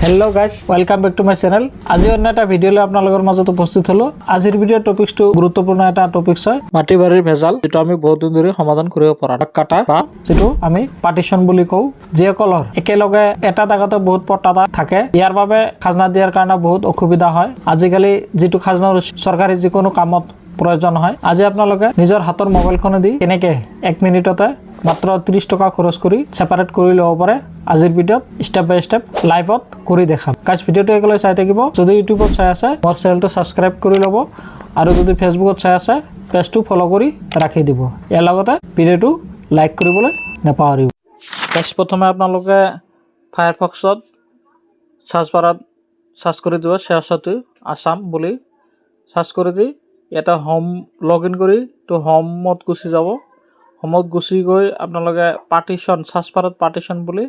Hello guys welcome back to my channel. आज अन्य এটা ভিডিও লৈ আপোনালোকৰ মাজত উপস্থিত হলো। আজিৰ ভিডিঅ' টপিকটো গুৰুত্বপূৰ্ণ এটা টপিক হয় মাটি বাৰীৰ ভেজাল, যেটো আমি বহুত দিন ধৰি সমাধান কৰিব পৰা কাটা বা যেটো আমি পাৰ্টিশন বুলি কওঁ। যিসকলৰ একেলগে এটা জাগাতে বহুত পট্টা থাকে, ইয়াৰ বাবে খাজনা দিয়াৰ কাৰণে বহুত অসুবিধা হয়। আজিকালি যেটো খাজনা চৰকাৰী যিকোনো কামত প্ৰয়োজন হয়, আজি আপোনালোকে নিজৰ হাতৰ মোবাইলখনে দি কেনেকৈ 1 মিনিটতে মাত্ৰ 30 টকা খৰচ কৰি সেপাৰেট কৰি ল'ব পাৰে। আজিৰ ভিডিঅ'ত স্টেপ বাই স্টেপ লাইভত কৰি দেখাম। গাইস ভিডিঅ'টো একলৈ চাই থাকিব। যদি ইউটিউবত চাই আছে মোৰ চেনেলটো সাবস্ক্ৰাইব কৰি ল'ব আৰু যদি ফেসবুকত চাই আছে পেজটো ফলো কৰি ৰাখি দিব। ইয়াৰ লগতে ভিডিঅ'টো লাইক কৰিবলৈ নাপাহৰিব। গাইস প্ৰথমে আপোনালোকে ফায়াৰফক্সত সাৰ্চ বাৰত সাৰ্চ কৰি দিব শেয়াৰটো আসাম বুলি সাৰ্চ কৰি দি এটা হোম লগইন কৰি তো হোমত গুচি যাব। হোমত গুচি গৈ আপোনালোকে পাৰ্টিশন সাৰ্চ বাৰত পাৰ্টিশন বুলি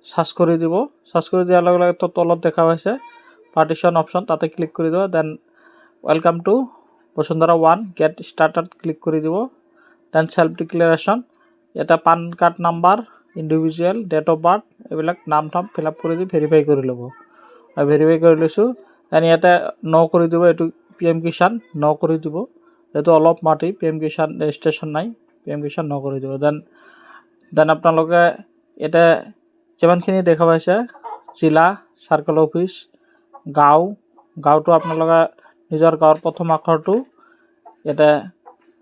সার্চ করে দিব। সার্চ করে দেওয়ার লগে লগে তো তলত দেখা পাইছে পার্টিশন অপশন, তাতে ক্লিক করে দিব। Then welcome to Basundhara 1 get started click করে দিব। দেন সেলফ ডিক্লারেশন, এটা PAN card number, individual, date of birth এইবিলাক নাম থাম ফিল আপ করে দি ভেরিফাই করে ল'ব। ভেরিফাই করে লৈছোঁ। দেন ইয়াতে ন কৰি দিব, এইটো PM কিষাণ ন কৰি দিব। এইটো অলপ মাটি PM কিষাণ ৰেজিষ্ট্ৰেশ্যন নাই, PM কিষাণ ন কৰি দিব। দেন আপোনালোকে এটা যিমানখিনি দেখা পাইছে জিলা, সাৰ্কেল অফিচ, গাঁওটো আপোনালোকে নিজৰ গাঁৱৰ প্ৰথম আখৰটো এটা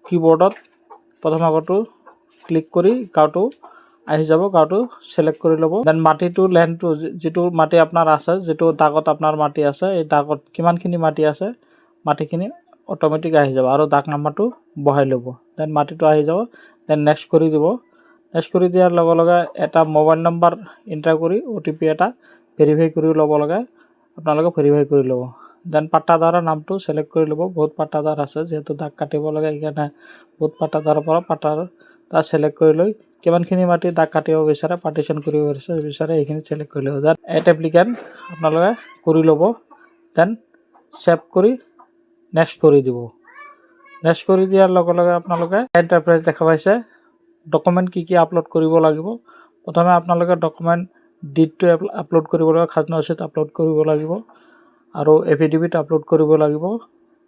কিবোৰ্ডত প্ৰথম আখৰটো ক্লিক কৰি গাঁওটো আহি যাব। গাঁওটো সিলেক্ট কৰি ল'ব। দেন মাটিটো লেণ্ডটো যেটো মাটি আপোনাৰ আছে, যেটো দাগত আপোনাৰ মাটি আছে, এই দাগত কিমানখিনি মাটি আছে মাটিখিনি অটোমেটিক আহি যাব আৰু দাগ নাম্বাৰটো বহাই ল'ব। দেন মাটিটো আহি যাব। দেন নেক্সট কৰি দিব। নেক্সট কৰি দিয়াৰ লগে লগে এটা মোবাইল নাম্বাৰ এণ্টাৰ কৰি OTP এটা ভেৰিফাই কৰি ল'ব লাগে। আপোনালোকে ভেৰিফাই কৰি ল'ব। দেন পাট্টাদাৰৰ নামটো সিলেক্ট কৰি ল'ব। বহুত পাট্টাদাৰ আছে, যেহেতু দাগ কাটিব লাগে সেইকাৰণে বহুত পাট্টাদাৰৰ পৰা পাট্টাদাৰ সিলেক্ট কৰি লৈ কিমানখিনি মাটি দাগ কাটিব বিচাৰে, পাৰ্টিশন কৰিব বিচাৰে এইখিনি সিলেক্ট কৰি ল'ব। দেন এড এপ্লিকেণ্ট আপোনালোকে কৰি ল'ব। দেন সেভ কৰি নেক্সট কৰি দিব। নেক্সট কৰি দিয়াৰ লগে লগে আপোনালোকে এণ্টাৰপ্ৰাইজ দেখা পাইছে। ডকুমেণ্ট কি আপলোড কৰিব লাগিব। প্ৰথমে আপোনালোকে ডকুমেণ্ট ডিডটো আপলোড কৰিব লাগিব, খাজনা ৰচিদ আপলোড কৰিব লাগিব আৰু এফিডেভিট আপলোড কৰিব লাগিব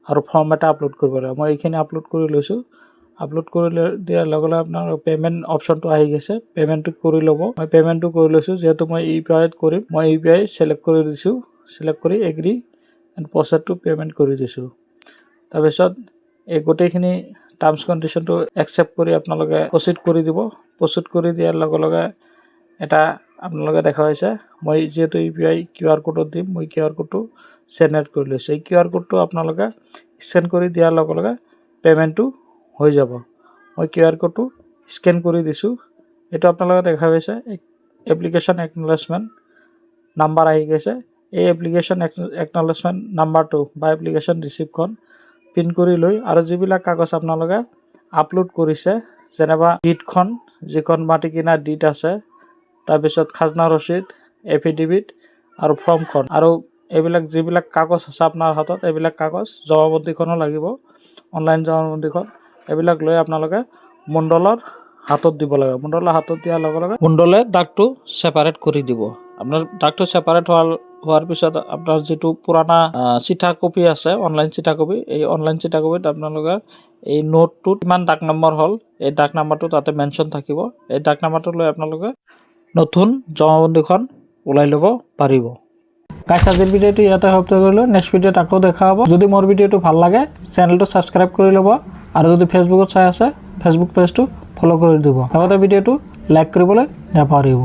আৰু ফৰ্ম এটা আপলোড কৰিব লাগিব। মই এইখিনি আপলোড কৰি লৈছোঁ। আপলোড কৰি দিয়াৰ লগে লগে আপোনাৰ পে'মেণ্ট অপশ্যনটো আহি গৈছে। পে'মেণ্টটো কৰি ল'ব। মই পে'মেণ্টটো কৰি লৈছোঁ, যিহেতু মই UPIত কৰিম। মই UPI চিলেক্ট কৰি দিছোঁ। চিলেক্ট কৰি এগ্ৰি এণ্ড প্ৰচেড টু পে'মেণ্ট কৰি দিছোঁ। তাৰপিছত এই গোটেইখিনি টাৰ্মছ কণ্ডিশ্যনটো একচেপ্ট কৰি আপোনালোকে প্ৰচিড কৰি দিব। প্ৰচিড কৰি দিয়াৰ লগে লগে এটা আপোনালোকে দেখা পাইছে, মই যিহেতু UPI QR কোডত দিম, মই QR কোডটো জেনেৰেট কৰি লৈছোঁ। এই QR কোডটো আপোনালোকে স্কেন কৰি দিয়াৰ লগে লগে পে'মেণ্টটো হৈ যাব। মই QR কোডটো স্কেন কৰি দিছোঁ। এইটো আপোনালোকে দেখা পাইছে এপ্লিকেশ্যন একনলেজমেণ্ট নাম্বাৰ আহি গৈছে। এই এপ্লিকেশ্যন একনলেজমেণ্ট নাম্বাৰটো বা এপ্লিকেশ্যন ৰিচিপ্টখন প্ৰিণ্ট কৰি লৈ আৰু যিবিলাক কাগজ আপোনালোকে আপলোড কৰিছে, যেনেবা ডিডখন, যিখন মাটি কিনা ডিড আছে, তাৰপিছত খাজনা ৰচিদ, এফিডেভিট আৰু ফৰ্মখন আৰু এইবিলাক যিবিলাক কাগজ আছে আপোনাৰ হাতত, এইবিলাক কাগজ জমাবন্দীখনো লাগিব, অনলাইন জমাবন্দীখন। এইবিলাক লৈ আপোনালোকে মণ্ডলৰ হাতত দিব লাগে। মণ্ডলৰ হাতত দিয়াৰ লগে লগে মণ্ডলে দাগটো সেপাৰেট কৰি দিব। আপোনাৰ দাগটো সেপাৰেট হোৱাৰ পিছত আপোনাৰ যিটো পুৰাণা চিঠা কপি আছে, অনলাইন চিঠা কপি, এই অনলাইন চিঠা কপিত আপোনালোকে এই নোটটোত কিমান দাগ নম্বৰ হ'ল এই দাগ নাম্বাৰটো তাতে মেনশ্যন থাকিব। এই দাগ নাম্বাৰটো লৈ আপোনালোকে নতুন জমাবন্দীখন ওলাই ল'ব পাৰিব। গাইস আজিৰ ভিডিঅ'টো ইয়াতে সমাপ্ত কৰিলোঁ। নেক্সট ভিডিঅ'ত আকৌ দেখা হ'ব। যদি মোৰ ভিডিঅ'টো ভাল লাগে চেনেলটো সাবস্ক্ৰাইব কৰি ল'ব আৰু যদি ফেসবুকত চাই আছে ফেসবুক পেজটো ফলো কৰি দিব। লগতে ভিডিঅ'টো লাইক কৰিবলৈ নাপাহৰিব।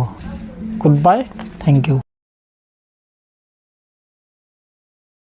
Good bye, thank U.